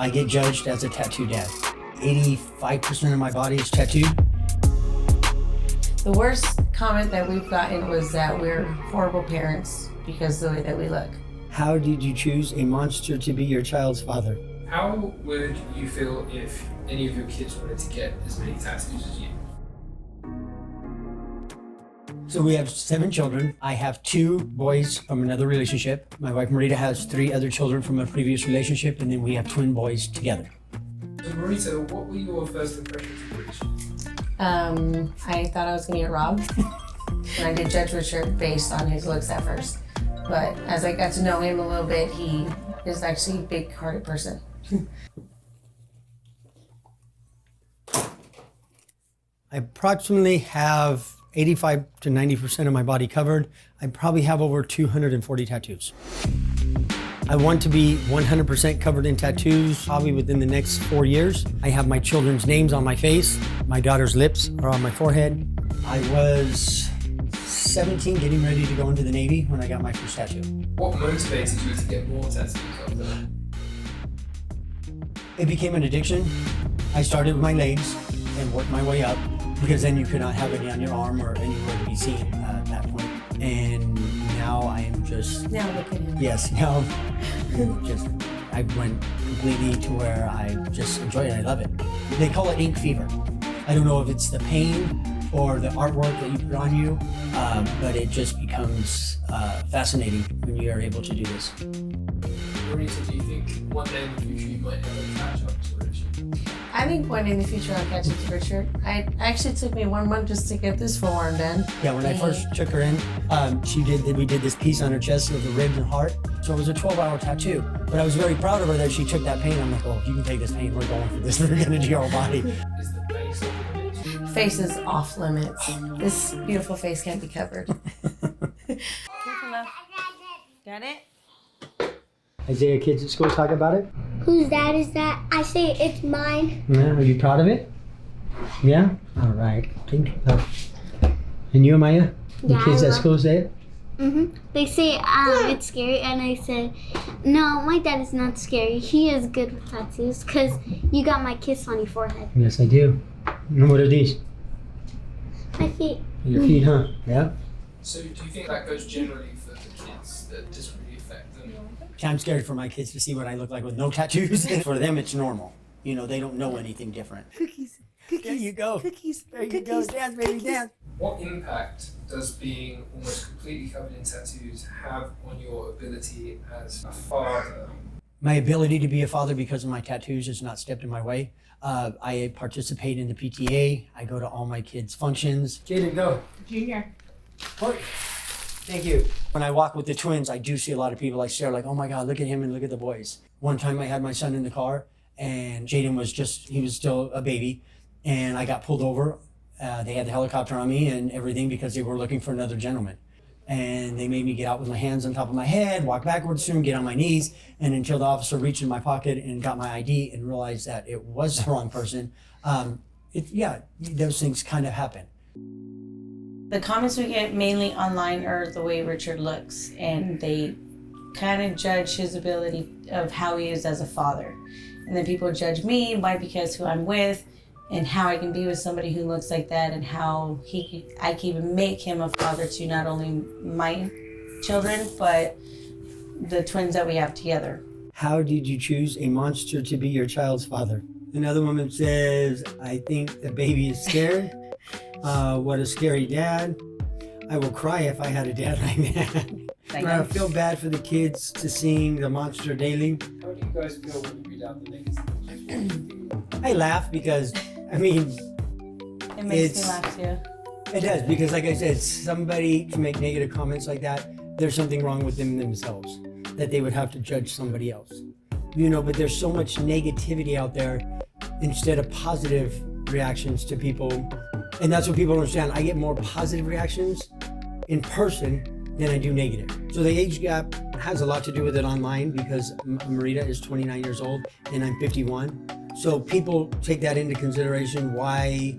I get judged as a tattoo dad. 85% of my body is tattooed. The worst comment that we've gotten was that we're horrible parents because of the way that we look. How did you choose a monster to be your child's father? How would you feel if any of your kids wanted to get as many tattoos as you? So we have 7 children. I have 2 boys from another relationship. My wife Marita has 3 other children from a previous relationship, and then we have twin boys together. So Marita, what were your first impressions of Richard? I thought I was gonna get robbed. And I did judge Richard based on his looks at first. But as I got to know him a little bit, he is actually a big-hearted person. I approximately have 85 to 90% of my body covered. I probably have over 240 tattoos. I want to be 100% covered in tattoos, probably within the next 4 years. I have my children's names on my face. My daughter's lips are on my forehead. I was 17, getting ready to go into the Navy when I got my first tattoo. What motivated you to get more tattoos after that? It became an addiction. I started with my legs and worked my way up, because then you could not have any on your arm or anywhere to be seen at that point. And now I am just... Now look at him. Yes, now I went completely to where I just enjoy it. I love it. They call it ink fever. I don't know if it's the pain or the artwork that you put on you, but it just becomes fascinating when you are able to do this. Marita, do you think one day in the future you might ever catch up to Richard? I think one day in the future I'll catch up to Richard. It actually took me 1 month just to get this form done. Yeah, when I first took her in, we did this piece on her chest with the ribs and heart. So it was a 12-hour tattoo. But I was very proud of her that she took that pain. I'm like, oh, if you can take this pain, we're going for this. We're gonna do your whole body. Is the face off limits? Face is off limits. This beautiful face can't be covered. Careful now. Got it? Isaiah, kids at school talk about it? Whose dad is that? I say it's mine. Yeah, are you proud of it? Yeah? All right. And you, Amyah? The Yeah, kids I at love- school say it? They say it's scary, and I said, no, my dad is not scary. He is good with tattoos, because you got my kiss on your forehead. Yes, I do. And what are these? My feet. Your feet, huh? Yeah. So do you think that goes generally for the kids, that doesn't really affect them? I'm scared for my kids to see what I look like with no tattoos. For them, it's normal. You know, they don't know anything different. Cookies. There you go. Cookies. There you go. Dance, baby, dance. What impact does being almost completely covered in tattoos have on your ability as a father? My ability to be a father because of my tattoos is not stepped in my way. I participate in the PTA. I go to all my kids' functions. Jaden, go. Junior. Work. Thank you. When I walk with the twins, I do see a lot of people. I stare like, oh my God, look at him and look at the boys. One time I had my son in the car and Jaden he was still a baby, and I got pulled over. They had the helicopter on me and everything because they were looking for another gentleman. And they made me get out with my hands on top of my head, walk backwards to him, get on my knees, and until the officer reached in my pocket and got my ID and realized that it was the wrong person. Those things kind of happen. The comments we get mainly online are the way Richard looks, and they kind of judge his ability of how he is as a father. And then people judge me, why? Because who I'm with, and how I can be with somebody who looks like that, and how I can even make him a father to not only my children, but the twins that we have together. How did you choose a monster to be your child's father? Another woman says, I think the baby is scared. What a scary dad. I will cry if I had a dad like that. I feel bad for the kids to seeing the monster daily. How do you guys feel when you read out the negative? I laugh because, It makes me laugh too. It does, because like I said, somebody to make negative comments like that, there's something wrong with them themselves, that they would have to judge somebody else. You know, but there's so much negativity out there instead of positive reactions to people. And that's what people don't understand. I get more positive reactions in person than I do negative. So the age gap has a lot to do with it online, because Marita is 29 years old and I'm 51. So people take that into consideration, why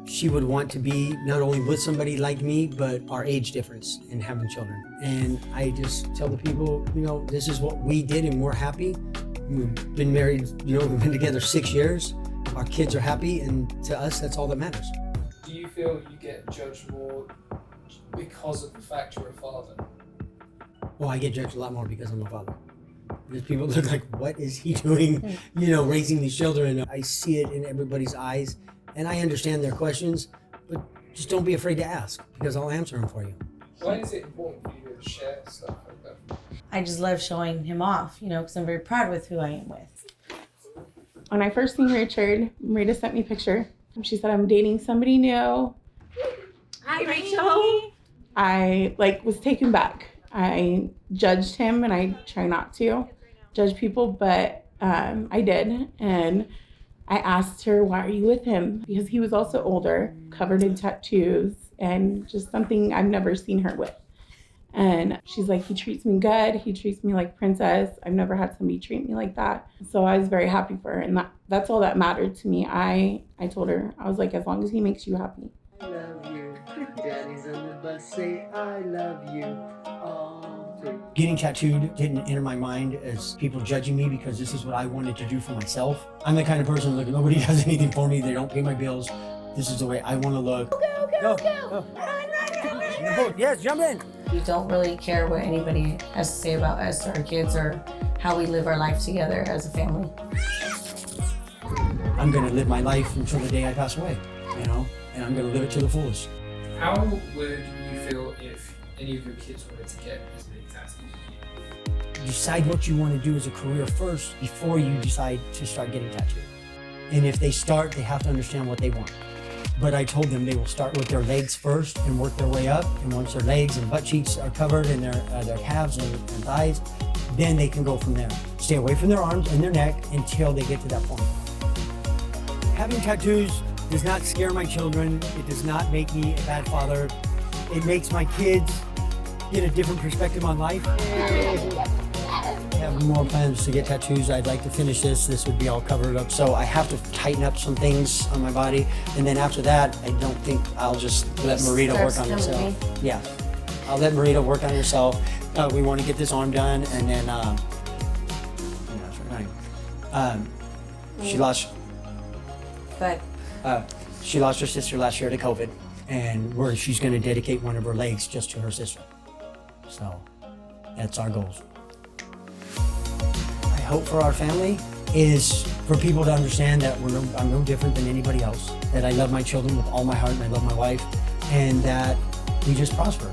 she would want to be not only with somebody like me, but our age difference in having children. And I just tell the people, you know, this is what we did and we're happy. We've been married, we've been together 6 years. Our kids are happy, and to us, that's all that matters. Do you feel you get judged more because of the fact you're a father? Well, I get judged a lot more because I'm a father. Because people look like, what is he doing, raising these children? I see it in everybody's eyes, and I understand their questions, but just don't be afraid to ask, because I'll answer them for you. Why is it important for you to share stuff like that? I just love showing him off, because I'm very proud with who I am with. When I first seen Richard, Marita sent me a picture. She said, I'm dating somebody new. Hi, Rachel. I was taken back. I judged him, and I try not to judge people, but I did. And I asked her, why are you with him? Because he was also older, covered in tattoos, and just something I've never seen her with. And she's like, he treats me good. He treats me like princess. I've never had somebody treat me like that. So I was very happy for her. And that's all that mattered to me. I told her, I was like, as long as he makes you happy. I love you. Daddy's on the bus, say I love you. All three. Getting tattooed didn't enter my mind as people judging me, because this is what I wanted to do for myself. I'm the kind of person, look, nobody does anything for me. They don't pay my bills. This is the way I want to look. Go. Yes, jump in. We don't really care what anybody has to say about us or our kids or how we live our life together as a family. I'm going to live my life until the day I pass away, and I'm going to live it to the fullest. How would you feel if any of your kids wanted to get as many tattoos as you? Decide what you want to do as a career first before you decide to start getting tattooed. And if they start, they have to understand what they want. But I told them they will start with their legs first and work their way up. And once their legs and butt cheeks are covered and their calves and thighs, then they can go from there. Stay away from their arms and their neck until they get to that point. Having tattoos does not scare my children. It does not make me a bad father. It makes my kids get a different perspective on life. I have more plans to get tattoos. I'd like to finish this. This would be all covered up. So I have to tighten up some things on my body. And then after that, I don't think I'll just let Marita work on herself. Yeah, I'll let Marita work on herself. We want to get this arm done, and then she lost her sister last year to COVID, and she's going to dedicate one of her legs just to her sister. So that's our goals. I hope for our family is for people to understand that I'm no different than anybody else, that I love my children with all my heart and I love my wife, and that we just prosper.